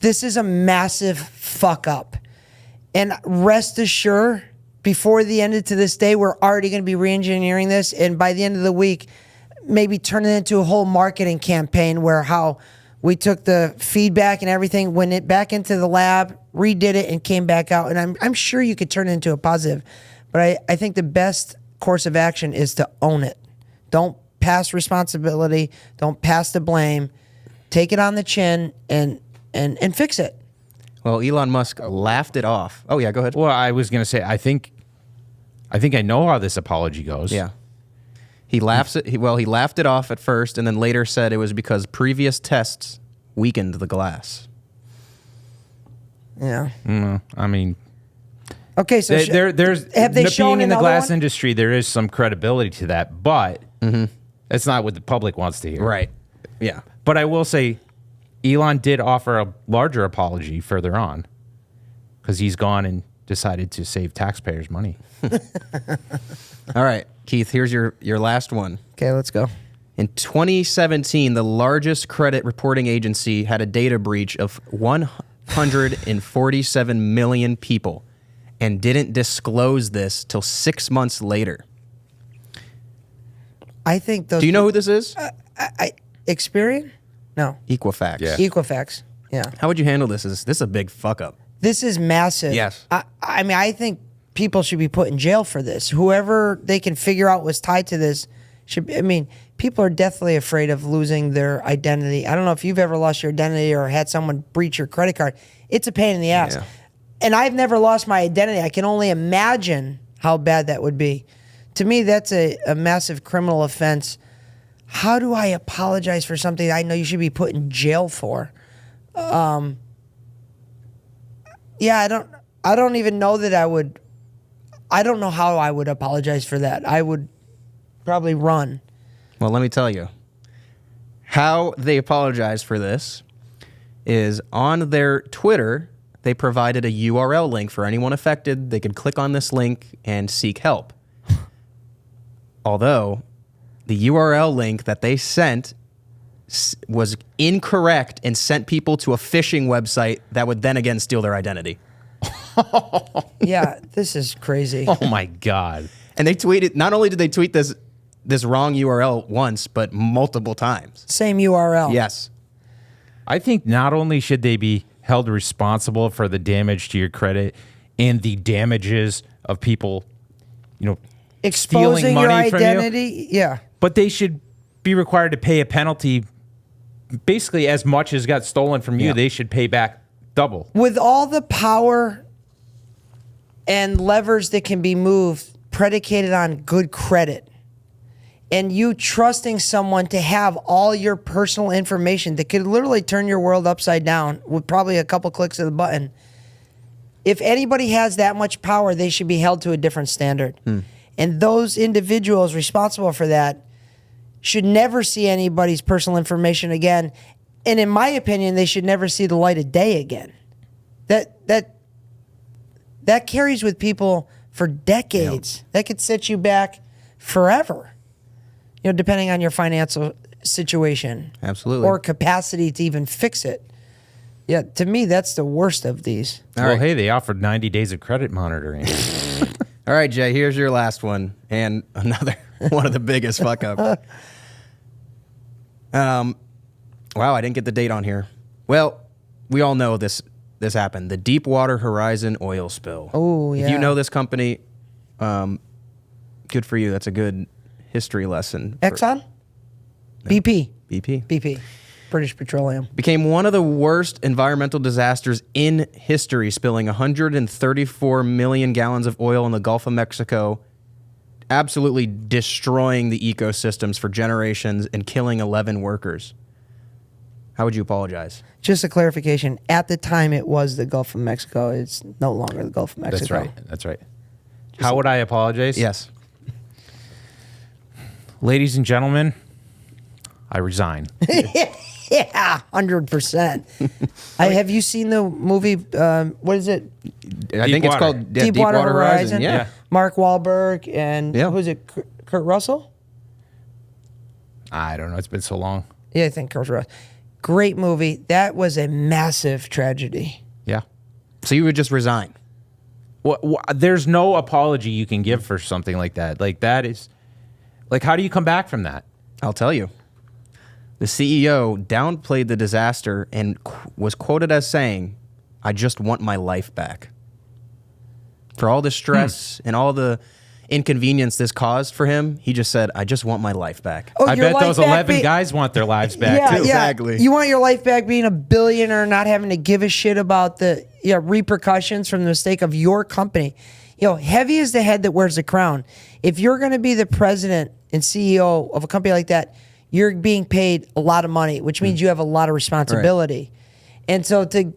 this is a massive fuck up. And rest assured, before the end of this day, we're already going to be re-engineering this. And by the end of the week, maybe turn it into a whole marketing campaign where how we took the feedback and everything, went it back into the lab, redid it, and came back out. And I'm sure you could turn it into a positive. But I think the best course of action is to own it. Don't pass responsibility. Don't pass the blame. Take it on the chin and fix it. Well, Elon Musk laughed it off. Oh, yeah, go ahead. Well, I was going to say, I think I know how this apology goes. Yeah. He laughed it off at first and then later said it was because previous tests weakened the glass. Yeah. I mean, okay, so there's have they shown being in the another glass one? industry, there is some credibility to that, but that's not what the public wants to hear. Right. Yeah. But I will say, Elon did offer a larger apology further on because he's gone and decided to save taxpayers' money. All right, Keith, here's your last one. Okay, let's go. In 2017, the largest credit reporting agency had a data breach of 147 million people and didn't disclose this till 6 months later. I think those. Do you know who this is? Experian? No. Equifax. Yeah. Equifax. Yeah. How would you handle this? This is a big fuck up. This is massive. Yes. I mean, I think people should be put in jail for this. Whoever they can figure out was tied to this should be, I mean, people are deathly afraid of losing their identity. I don't know if you've ever lost your identity or had someone breach your credit card. It's a pain in the ass. Yeah. And I've never lost my identity. I can only imagine how bad that would be. To me, that's a massive criminal offense. How do I apologize for something I know you should be put in jail for? Yeah, I don't even know that I would. I don't know how I would apologize for that. I would probably run. Well, let me tell you. How they apologize for this is on their Twitter, they provided a URL link for anyone affected. They could click on this link and seek help. Although the URL link that they sent was incorrect and sent people to a phishing website that would then again steal their identity. Yeah, this is crazy. Oh my God. And they tweeted, not only did they tweet this wrong URL once, but multiple times. Same URL. Yes. I think not only should they be held responsible for the damage to your credit and the damages of people, Exposing stealing your money from you, identity. Yeah. but they should be required to pay a penalty basically as much as got stolen from you. Yeah. They should pay back double. With all the power and levers that can be moved predicated on good credit and you trusting someone to have all your personal information that could literally turn your world upside down with probably a couple clicks of the button. If anybody has that much power, they should be held to a different standard. And those individuals responsible for that should never see anybody's personal information again. And in my opinion, they should never see the light of day again. That carries with people for decades. Yep. That could set you back forever, depending on your financial situation. Absolutely. Or capacity to even fix it. Yeah, to me, that's the worst of these. Hey, they offered 90 days of credit monitoring. All right, Jay, here's your last one and another one of the biggest fuck up. Wow, I didn't get the date on here. Well, we all know this happened. The Deepwater Horizon oil spill. Oh, yeah. If you know this company, Good for you. That's a good history lesson. Exxon? BP. BP. BP. British Petroleum. Became one of the worst environmental disasters in history, spilling 134 million gallons of oil in the Gulf of Mexico, absolutely destroying the ecosystems for generations and killing 11 workers. How would you apologize? Just a clarification. At the time, it was the Gulf of Mexico. It's no longer the Gulf of Mexico. That's right. That's right. How would I apologize? Yes. Ladies and gentlemen, I resign. Yeah, 100%. Have you seen the movie? What is it? I think it's called Deepwater Horizon. Yeah. Mark Wahlberg and who is it? Kurt Russell? I don't know. It's been so long. Yeah, I think Kurt Russell. Great movie. That was a massive tragedy. Yeah. So you would just resign? There's no apology you can give for something like that. Like that is, like, how do you come back from that? I'll tell you. The CEO downplayed the disaster and was quoted as saying, "I just want my life back." For all the stress and all the inconvenience this caused for him, he just said, "I just want my life back." Oh, I your bet life those back 11 guys want their lives back Yeah, too. yeah. Exactly. You want your life back being a billionaire, not having to give a shit about the repercussions from the mistake of your company. Heavy is the head that wears the crown. If you're going to be the president and CEO of a company like that, you're being paid a lot of money, which means you have a lot of responsibility. Right. And so to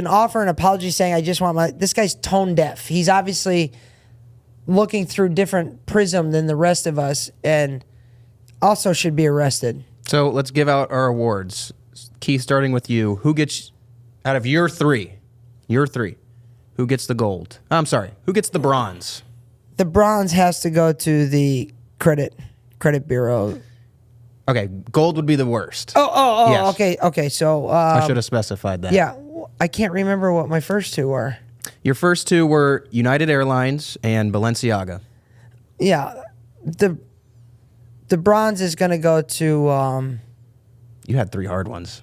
offer an apology saying, "I just want this guy's tone deaf. He's obviously looking through different prism than the rest of us and also should be arrested." So let's give out our awards. Keith, starting with you. Who gets, out of your three, who gets the gold? I'm sorry, who gets the bronze? The bronze has to go to the credit bureau. Okay, gold would be the worst. Oh, Yes. okay. So I should have specified that. yeah, I can't remember what my first two were. Your first two were United Airlines and Balenciaga. Yeah, the bronze is going to go to You had three hard ones.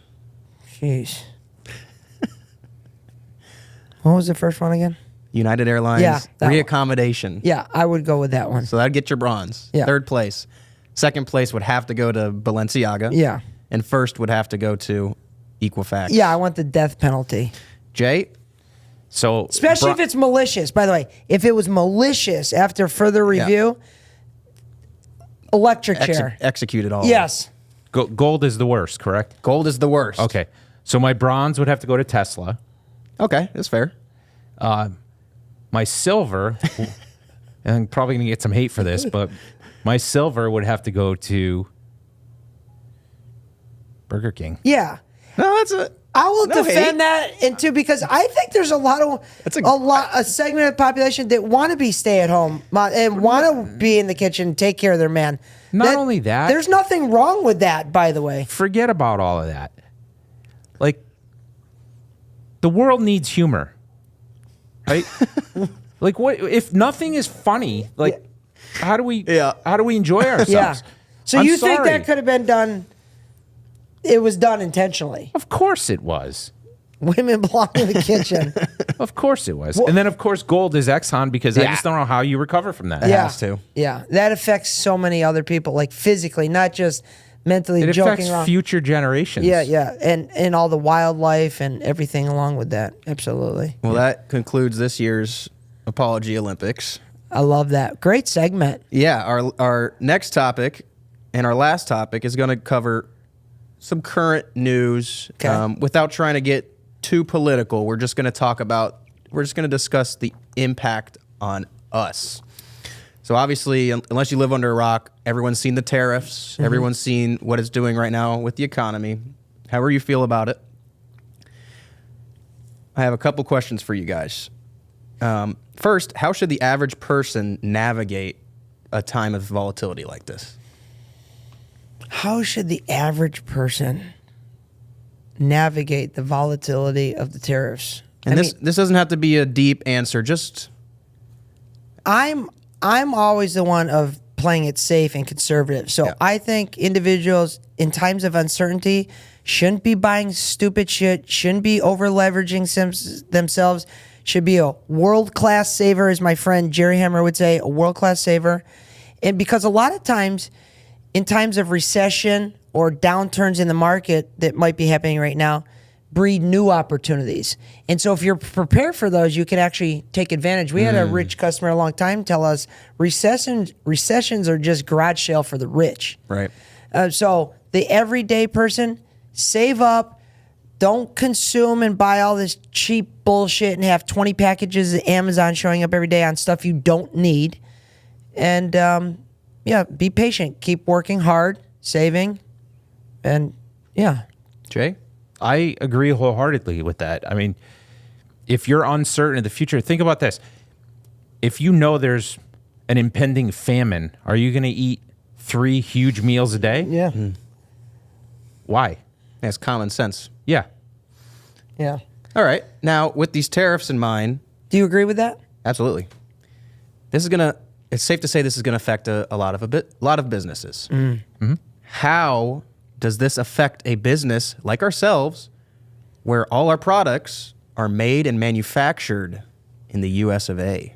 jeez. What was the first one again? United Airlines, Yeah, that one. reaccommodation. Yeah, I would go with that one. So that'd get your bronze. Yeah. Third place. Second place would have to go to Balenciaga. Yeah. And first would have to go to Equifax. Yeah, I want the death penalty. Jay? So Especially if it's malicious. By the way, if it was malicious after further review, electric chair. Execute it all. Yes. gold is the worst, correct? Gold is the worst. Okay. So my bronze would have to go to Tesla. Okay, that's fair. My silver, and I'm probably going to get some hate for this, but my silver would have to go to Burger King. Yeah. No, that's a... I will No defend hate. that into because I think there's a segment of the population that want to be stay at home and want to be in the kitchen, take care of their man. Not only that, there's nothing wrong with that, by the way. forget about all of that. Like, the world needs humor, right? Like, what if nothing is funny? Like, how do we enjoy ourselves? Yeah. So I'm you think sorry. that could have been done? It was done intentionally. Of course it was. Women belong in the kitchen. Of course it was. And then, of course, gold is Exxon because I just don't know how you recover from that. It has to. Yeah, that affects so many other people, like physically, not just mentally It joking affects around. future generations. Yeah, and all the wildlife and everything along with that. Absolutely. Well, that concludes this year's Apology Olympics. I love that. Great segment. Yeah, our next topic and our last topic is going to cover some current news. Okay. Without trying to get too political, we're just going to discuss the impact on us. So obviously, unless you live under a rock, everyone's seen the tariffs. Mm-hmm. Everyone's seen what it's doing right now with the economy. However you feel about it. I have a couple questions for you guys. First, how should the average person navigate a time of volatility like this? How should the average person navigate the volatility of the tariffs? And this doesn't have to be a deep answer. Just I'm always the one of playing it safe and conservative. So Yeah. I think individuals in times of uncertainty shouldn't be buying stupid shit, shouldn't be over leveraging themselves, should be a world-class saver, as my friend Jerry Hammer would say, a world-class saver. And because a lot of times, in times of recession or downturns in the market that might be happening right now, breed new opportunities. And so if you're prepared for those, you can actually take advantage. We had a rich customer a long time tell us recessions are just garage sale for the rich. Right. So the everyday person, save up. Don't consume and buy all this cheap bullshit and have 20 packages of Amazon showing up every day on stuff you don't need. And be patient. Keep working hard, saving, and Jay? I agree wholeheartedly with that. I mean, if you're uncertain of the future, think about this. If you know there's an impending famine, are you going to eat 3 huge meals a day? Yeah. Why? That's common sense. Yeah. Yeah. All right. Now, with these tariffs in mind, Do you agree with that? absolutely. It's safe to say this is going to affect a lot of businesses. How does this affect a business like ourselves where all our products are made and manufactured in the US of A?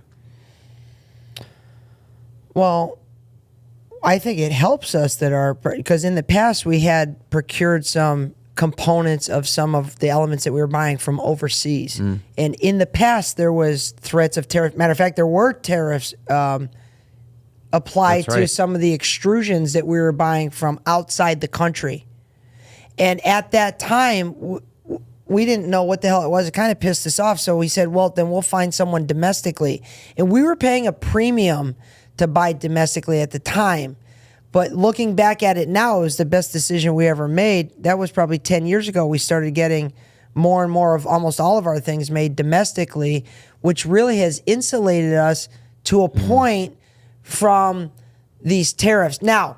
Well, I think it helps us because in the past we had procured some components of some of the elements that we were buying from overseas. And in the past, there was threats of tariff. Matter of fact, there were tariffs applied That's to right. some of the extrusions that we were buying from outside the country. And at that time, we didn't know what the hell it was. It kind of pissed us off. So we said, well, then we'll find someone domestically. And we were paying a premium to buy domestically at the time. But looking back at it now, it was the best decision we ever made. That was probably 10 years ago. We started getting more and more of almost all of our things made domestically, which really has insulated us to a point from these tariffs. Now,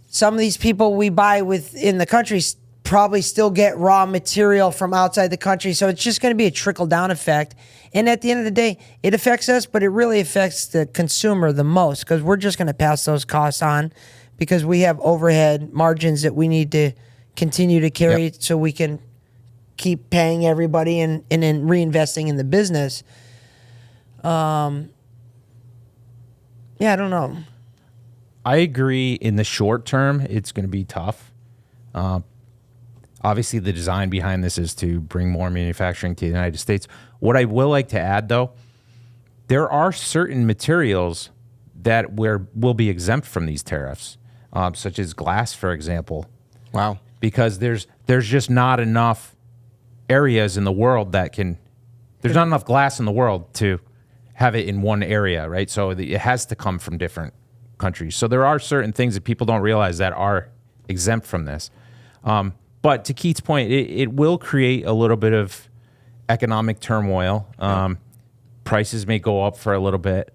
some of these people we buy within the country probably still get raw material from outside the country. So it's just going to be a trickle-down effect. And at the end of the day, it affects us, but it really affects the consumer the most because we're just going to pass those costs on because we have overhead margins that we need to continue to carry so we can keep paying everybody and then reinvesting in the business. I don't know. I agree in the short term, it's going to be tough. Obviously, the design behind this is to bring more manufacturing to the United States. What I will like to add, though, there are certain materials that will be exempt from these tariffs, such as glass, for example. Wow. Because there's just not enough areas in the world there's not enough glass in the world to have it in one area, right? So it has to come from different countries. So there are certain things that people don't realize that are exempt from this. But to Keith's point, it will create a little bit of economic turmoil. Prices may go up for a little bit.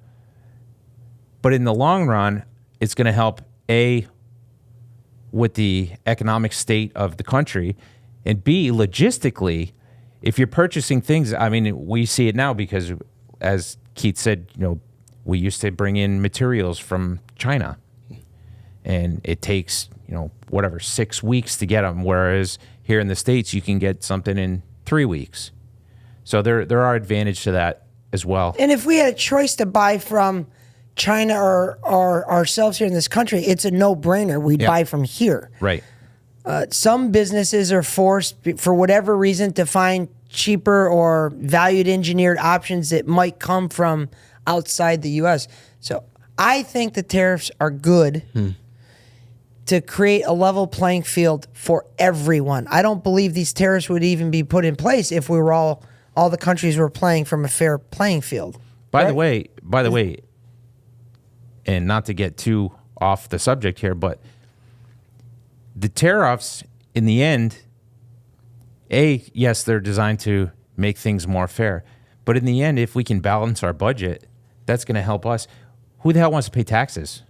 But in the long run, it's going to help, A, with the economic state of the country, and B, logistically, if you're purchasing things, I mean, we see it now because, as Keith said, we used to bring in materials from China, and it takes, 6 weeks to get them, whereas here in the States, you can get something in 3 weeks. So there are advantages to that as well. And if we had a choice to buy from China or ourselves here in this country, it's a no-brainer. We'd buy from here. Right. Some businesses are forced, for whatever reason, to find cheaper or valued engineered options that might come from outside the U.S. So I think the tariffs are good to create a level playing field for everyone. I don't believe these tariffs would even be put in place if we were all the countries were playing from a fair playing field. By the way, and not to get too off the subject here, but the tariffs in the end, yes, they're designed to make things more fair. But in the end, if we can balance our budget, that's going to help us. Who the hell wants to pay taxes?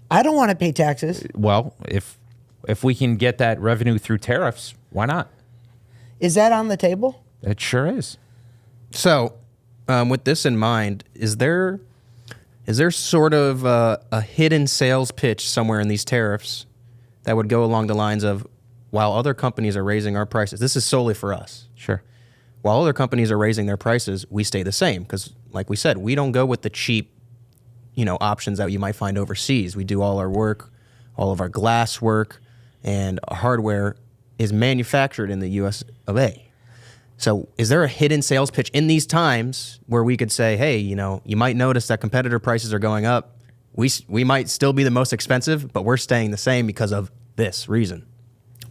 I don't want to pay taxes. Well, if we can get that revenue through tariffs, why not? Is that on the table? It sure is. So, with this in mind, is there sort of a hidden sales pitch somewhere in these tariffs that would go along the lines of, while other companies are raising our prices, this is solely for us. Sure. While other companies are raising their prices, we stay the same because, like we said, we don't go with the cheap options that you might find overseas. We do all our work, all of our glass work, and our hardware is manufactured in the US of A. So is there a hidden sales pitch in these times where we could say, hey, you might notice that competitor prices are going up. We might still be the most expensive, but we're staying the same because of this reason.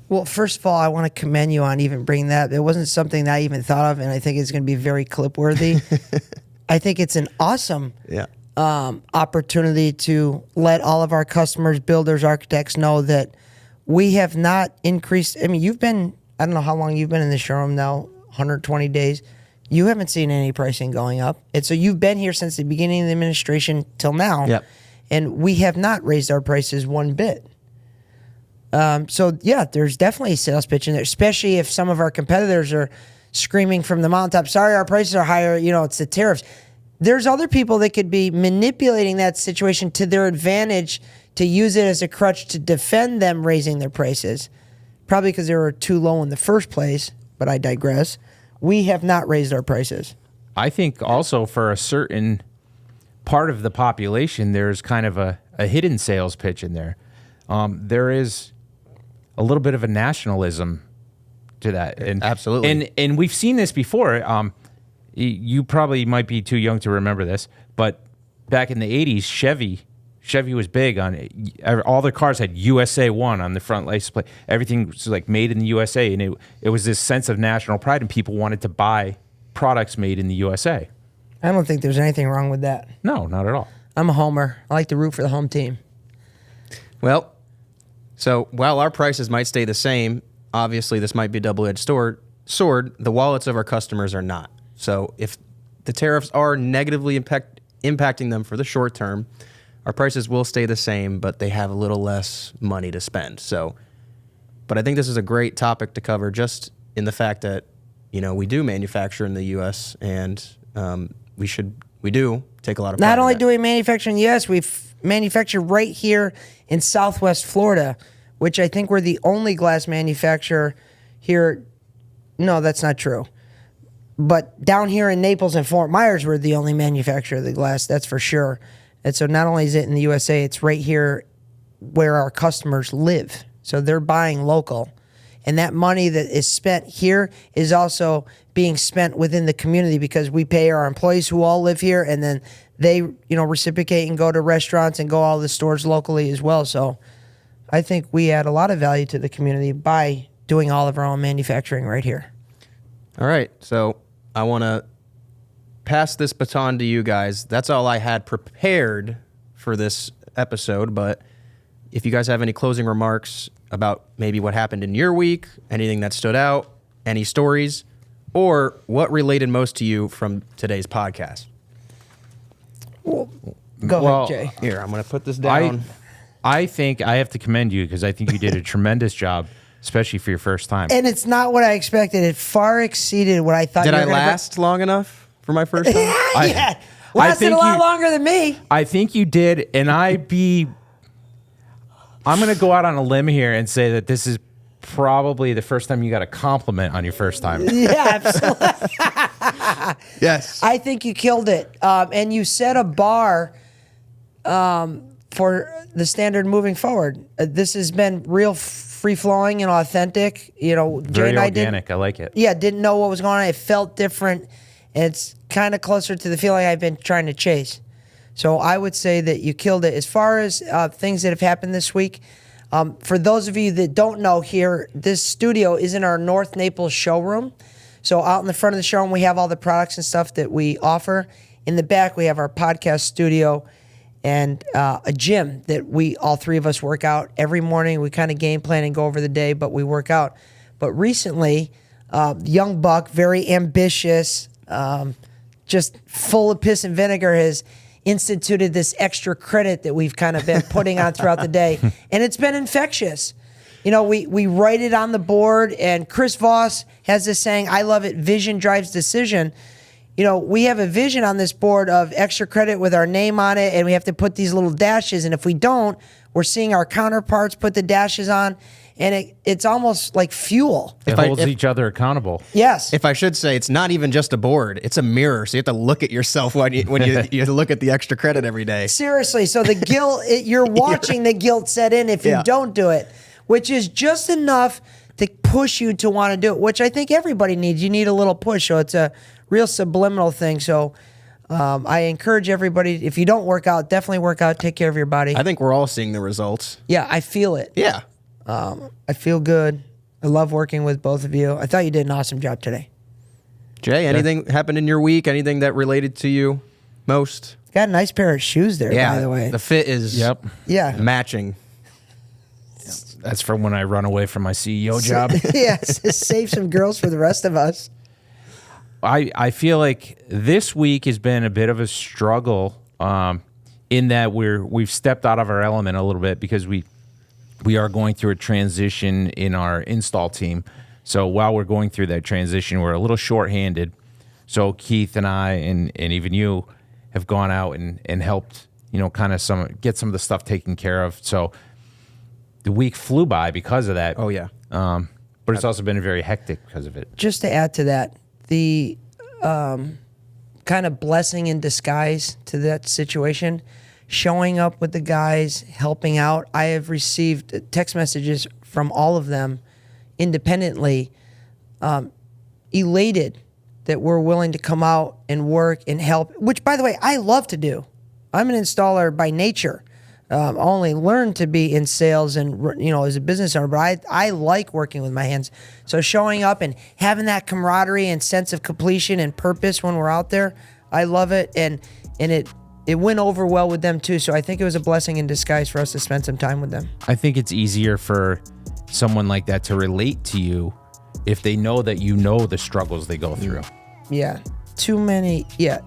Well, first of all, I want to commend you on even bringing that. It wasn't something that I even thought of, and I think it's going to be very clip-worthy. I think it's an awesome opportunity to let all of our customers, builders, architects know that we have not increased. I mean, I don't know how long you've been in the showroom now, 120 days. You haven't seen any pricing going up. And so you've been here since the beginning of the administration till now. Yep. And we have not raised our prices one bit. So, yeah, there's definitely a sales pitch in there, especially if some of our competitors are screaming from the mountaintop, sorry, our prices are higher, it's the tariffs. There's other people that could be manipulating that situation to their advantage to use it as a crutch to defend them raising their prices, probably because they were too low in the first place, but I digress. We have not raised our prices. I think also for a certain part of the population, there's kind of a hidden sales pitch in there. There is a little bit of a nationalism to that. And, absolutely. And we've seen this before. You probably might be too young to remember this, but back in the 80s, Chevy was big on it. All their cars had USA 1 on the front license plate. Everything was like made in the USA, and it was this sense of national pride, and people wanted to buy products made in the USA. I don't think there's anything wrong with that. No, not at all. I'm a homer. I like to root for the home team. Well, so while our prices might stay the same, obviously this might be a double-edged sword. The wallets of our customers are not. So if the tariffs are negatively impacting them for the short term, our prices will stay the same, but they have a little less money to spend. So, but I think this is a great topic to cover, just in the fact that we do manufacture in the U.S. and we do take a lot of pride Not in only that. do we manufacture in the U.S., we manufacture right here in Southwest Florida, which I think we're the only glass manufacturer here. No, that's not true. But down here in Naples and Fort Myers, we're the only manufacturer of the glass, that's for sure. And so not only is it in the USA, it's right here where our customers live. So they're buying local. And that money that is spent here is also being spent within the community because we pay our employees who all live here, and then they, reciprocate and go to restaurants and go all the stores locally as well. So I think we add a lot of value to the community by doing all of our own manufacturing right here. All right, so I want to pass this baton to you guys. That's all I had prepared for this episode, but if you guys have any closing remarks about maybe what happened in your week, anything that stood out, any stories, or what related most to you from today's podcast. Go Well, ahead, Jay. Here, I'm going to put this down. I think I have to commend you because I think you did a tremendous job, especially for your first time. And it's not what I expected. It far exceeded what I thought. Did you were I gonna last long enough for my first time? Yeah, lasted a lot longer than me. I think you did, and I'm going to go out on a limb here and say that this is probably the first time you got a compliment on your first time. Yeah, absolutely. Yes. I think you killed it. And you set a bar for the standard moving forward. This has been real free-flowing and authentic. Jay Very and I organic. I like it. didn't know what was going on. It felt different. And it's kind of closer to the feeling I've been trying to chase. So I would say that you killed it. As far as things that have happened this week, for those of you that don't know here, this studio is in our North Naples showroom. So out in the front of the showroom, we have all the products and stuff that we offer. In the back, we have our podcast studio and a gym that all three of us work out every morning. We kind of game plan and go over the day, but we work out. But recently, young buck, very ambitious, just full of piss and vinegar, has instituted this extra credit that we've kind of been putting on throughout the day. And it's been infectious. We write it on the board, and Chris Voss has this saying, I love it, vision drives decision. We have a vision on this board of extra credit with our name on it, and we have to put these little dashes, and if we don't, We're seeing our counterparts put the dashes on, and it's almost like fuel. It holds each other accountable. Yes. If I should say, it's not even just a board; it's a mirror. So you have to look at yourself when you look at the extra credit every day. Seriously. So the guilt, you're watching the guilt set in if you don't do it, which is just enough to push you to want to do it, which I think everybody needs. You need a little push. So it's a real subliminal thing. So I encourage everybody, if you don't work out, definitely work out. Take care of your body. I think we're all seeing the results. Yeah, I feel it. Yeah. I feel good. I love working with both of you. I thought you did an awesome job today. Jay, anything happened in your week? Anything that related to you most? Got a nice pair of shoes there, Yeah. by the way. The fit is Yeah. matching. That's for when I run away from my CEO job. Yes, save some girls for the rest of us. I feel like this week has been a bit of a struggle in that we've stepped out of our element a little bit because we are going through a transition in our install team. So while we're going through that transition, we're a little shorthanded. So Keith and I and even you have gone out and helped, kind of get some of the stuff taken care of. So the week flew by because of that. Oh, yeah. But it's also been very hectic because of it. Just to add to that, the kind of blessing in disguise to that situation, showing up with the guys, helping out. I have received text messages from all of them independently, elated that we're willing to come out and work and help, which, by the way, I love to do. I'm an installer by nature. I only learned to be in sales and, as a business owner, but I like working with my hands. So showing up and having that camaraderie and sense of completion and purpose when we're out there, I love it. And it went over well with them too. So I think it was a blessing in disguise for us to spend some time with them. I think it's easier for someone like that to relate to you if they know that you know the struggles they go through. Yeah. Too many. Yeah.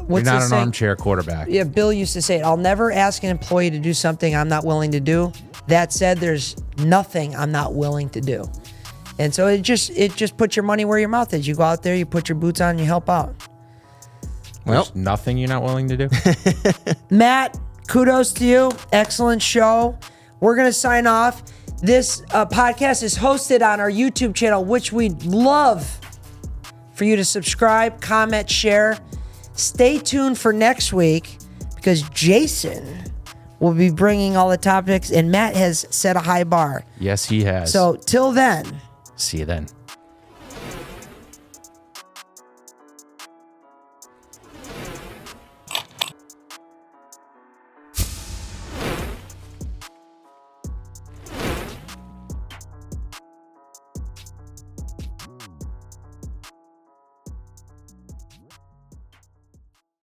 What's You're not the an saying? armchair quarterback. Yeah, Bill used to say it. I'll never ask an employee to do something I'm not willing to do. That said, there's nothing I'm not willing to do. And so it just puts your money where your mouth is. You go out there, you put your boots on, and you help out. Well, There's nothing you're not willing to do. Matt, kudos to you. Excellent show. We're going to sign off. This podcast is hosted on our YouTube channel, which we'd love for you to subscribe, comment, share. Stay tuned for next week because Jason will be bringing all the topics, and Matt has set a high bar. Yes, he has. So till then. See you then.